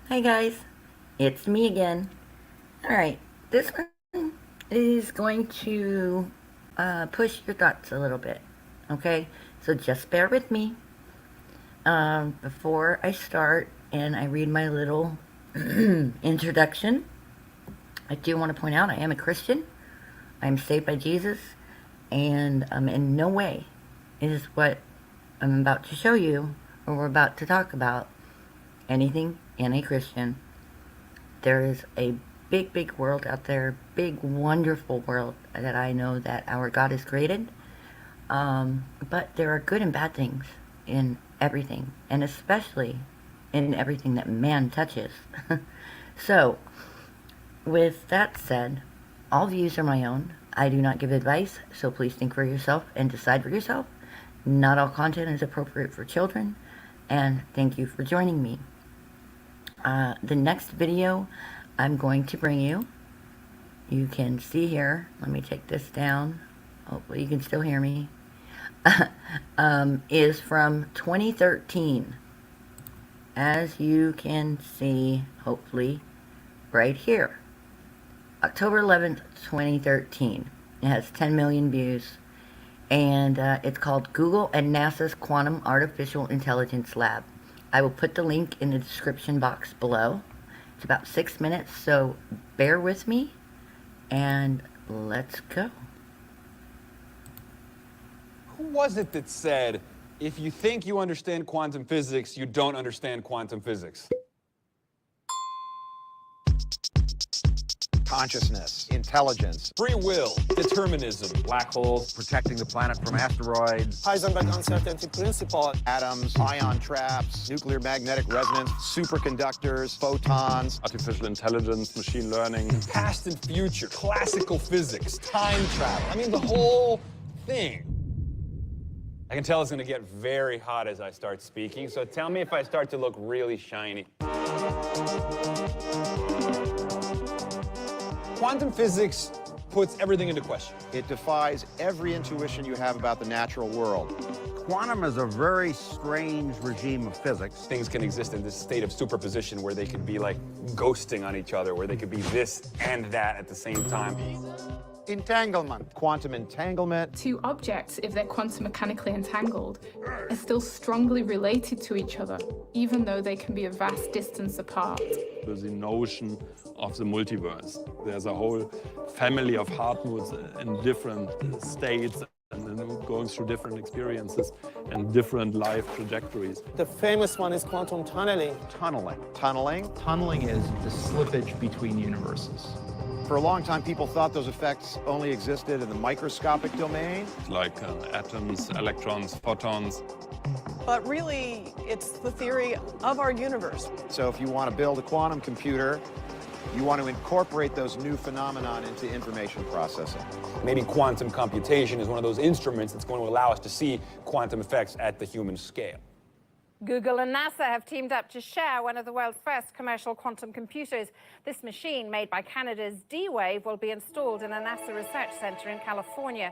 Hi guys, it's me again. Alright, this one is going to push your thoughts a little bit. Okay, so just bear with me. Before I start and I read my little introduction, I do want to point out I am a Christian. I'm saved by Jesus, and in no way is what I'm about to show you or we're about to talk about anything anti-Christian. There is a big, big world out there, big, wonderful world that I know that our God has created. But there are good and bad things in everything, and especially in everything that man touches. So, with that said, all views are my own. I do not give advice, so please think for yourself and decide for yourself. Not all content is appropriate for children, and thank you for joining me. The next video I'm going to bring you, you can see here, let me take this down, hopefully you can still hear me, is from 2013. As you can see, hopefully, right here. October 11th, 2013. It has 10 million views. And it's called Google and NASA's Quantum Artificial Intelligence Lab. I will put the link in the description box below. It's about 6 minutes, so bear with me, and let's go. Who was it that said, if you think you understand quantum physics, you don't understand quantum physics? Consciousness, intelligence, Free will, determinism, black holes, protecting the planet from asteroids, Heisenberg uncertainty principle, atoms, ion traps, nuclear magnetic resonance, superconductors, photons, artificial intelligence, machine learning. past and future, classical physics, time travel. I mean, the whole thing. I can tell it's going to get very hot as I start speaking, so tell me if I start to look really shiny. Quantum physics puts everything into question. It defies every intuition you have about the natural world. Quantum is a very strange regime of physics. Things can exist in this state of superposition where they could be like ghosting on each other, where they could be this and that at the same time. Entanglement, quantum entanglement. Two objects, if they're quantum mechanically entangled, are still strongly related to each other, even though they can be a vast distance apart. The notion of the multiverse. There's a whole family of Hartmuts in different states and then going through different experiences and different life trajectories. the famous one is quantum tunneling. Tunneling. Tunneling. Tunneling is the slippage between universes. For a long time, people thought those effects only existed in the microscopic domain. Like atoms, electrons, photons. But really, it's the theory of our universe. So if you want to build a quantum computer, you want to incorporate those new phenomenon into information processing. Maybe quantum computation is one of those instruments that's going to allow us to see quantum effects at the human scale. Google and NASA have teamed up to share one of the world's first commercial quantum computers. This machine, made by Canada's D-Wave, will be installed in a NASA research center in California.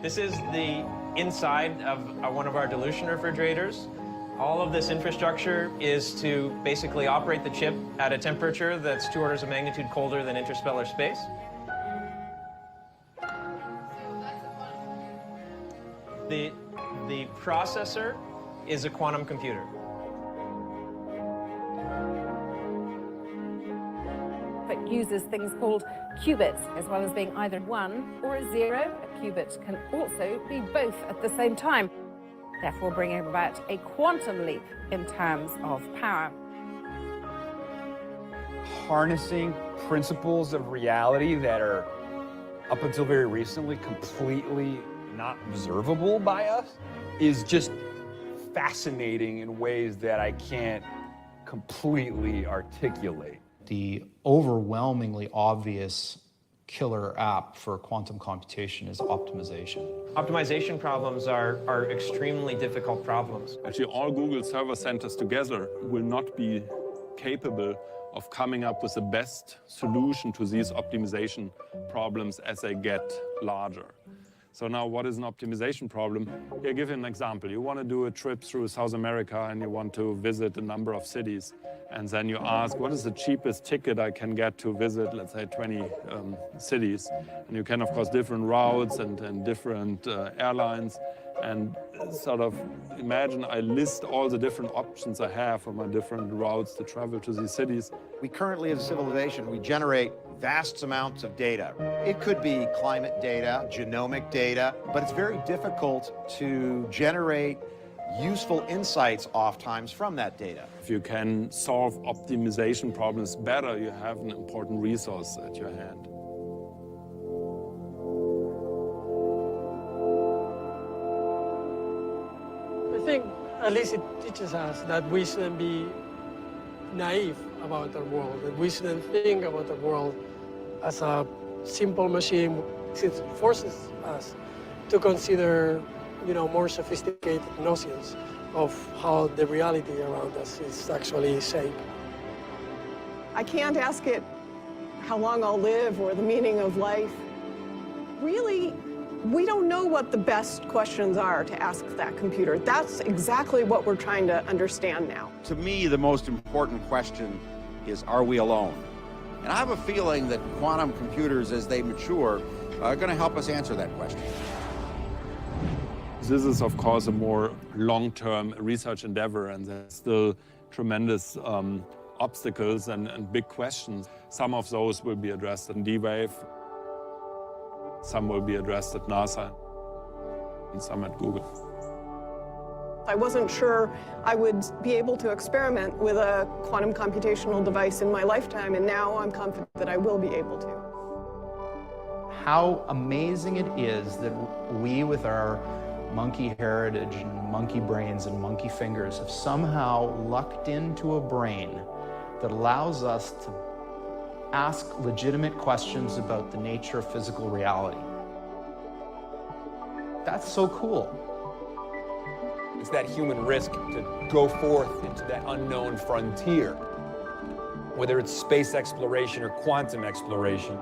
This is the inside of one of our dilution refrigerators. All of this infrastructure is to basically operate the chip at a temperature that's 2 orders of magnitude colder than interstellar space. The processor is a quantum computer. It uses things called qubits, as well as being either 1 or a 0. A qubit can also be both at the same time, therefore bringing about a quantum leap in terms of power. Harnessing principles of reality that are, up until very recently, completely not observable by us is just fascinating in ways that I can't completely articulate. The overwhelmingly obvious killer app for quantum computation is optimization. Optimization problems are extremely difficult problems. Actually, all Google server centers together will not be capable of coming up with the best solution to these optimization problems as they get larger. So now, what is an optimization problem? Here, give you an example. You want to do a trip through South America and you want to visit a number of cities. And then you ask, what is the cheapest ticket I can get to visit, let's say, 20 cities? And you can, of course, different routes and different airlines. And sort of imagine I list all the different options I have for my different routes to travel to these cities. We currently, as a civilization, we generate vast amounts of data. It could be climate data, genomic data, but it's very difficult to generate useful insights oftentimes from that data. If you can solve optimization problems better, you have an important resource at your hand. I think at least it teaches us that we shouldn't be naive about our world, that we shouldn't think about the world as a simple machine. It forces us to consider, more sophisticated notions of how the reality around us is actually shaped. I can't ask it how long I'll live or the meaning of life. Really, we don't know what the best questions are to ask that computer. That's exactly what we're trying to understand now. To me, the most important question is, are we alone? And I have a feeling that quantum computers, as they mature, are going to help us answer that question. This is, of course, a more long-term research endeavor, and there's still tremendous obstacles and big questions. Some of those will be addressed in D-Wave, some will be addressed at NASA, and some at Google. I wasn't sure I would be able to experiment with a quantum computational device in my lifetime, and now I'm confident that I will be able to. How amazing it is that we, with our monkey heritage and monkey brains and monkey fingers, have somehow lucked into a brain that allows us to ask legitimate questions about the nature of physical reality. That's so cool. It's that human risk to go forth into that unknown frontier. Whether it's space exploration or quantum exploration,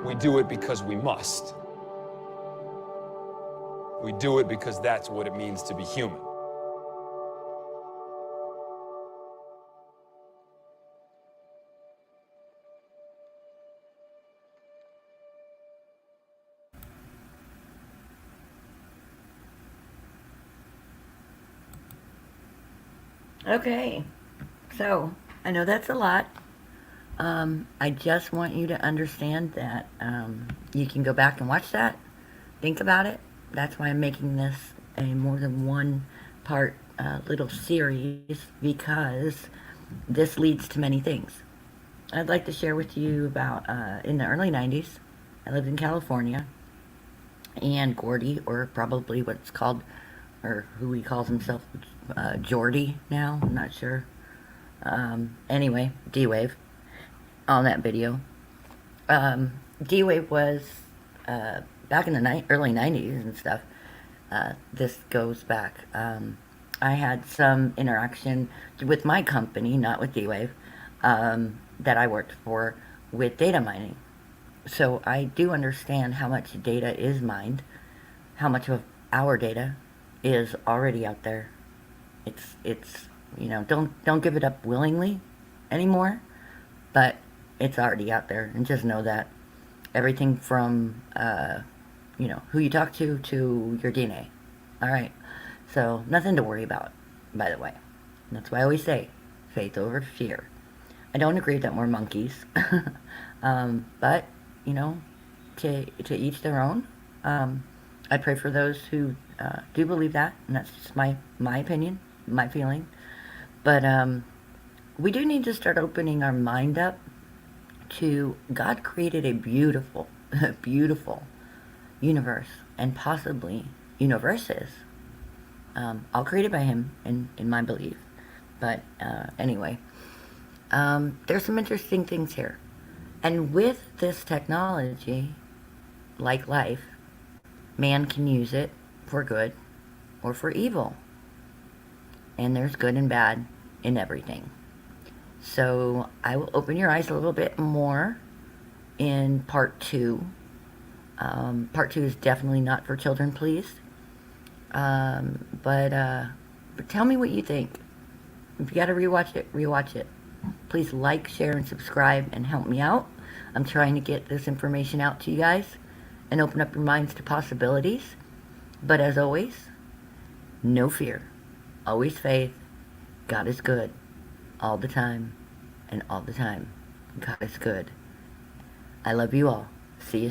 we do it because we must. We do it because that's what it means to be human. Okay, so I know that's a lot. I just want you to understand that you can go back and watch that, think about it. That's why I'm making this a more than one part little series, because this leads to many things. I'd like to share with you about in the early 90s, I lived in California, and Gordy, or probably what's called, or who he calls himself, Jordy now, I'm not sure. Anyway, D-Wave on that video. D-Wave was back in the early 90s and stuff. This goes back. I had some interaction with my company, not with D-Wave, that I worked for, with data mining. So I do understand how much data is mined, how much of our data is already out there. It's don't give it up willingly anymore, but it's already out there. And just know that everything from who you talk to your DNA. All right, so nothing to worry about, by the way. That's why I always say faith over fear. I don't agree that we're monkeys, but to each their own. I pray for those who do believe that, and that's just my opinion, my feeling. But we do need to start opening our mind up to God created a beautiful, beautiful universe, and possibly universes, all created by Him, in my belief. But anyway, there's some interesting things here. And with this technology, like life, man can use it for good or for evil. And there's good and bad in everything. So I will open your eyes a little bit more in part 2. Part 2 is definitely not for children, please. But tell me what you think. If you gotta rewatch it, rewatch it. Please like, share, and subscribe and help me out. I'm trying to get this information out to you guys and open up your minds to possibilities. But as always, no fear. Always faith. God is good. All the time. And all the time. God is good. I love you all. See you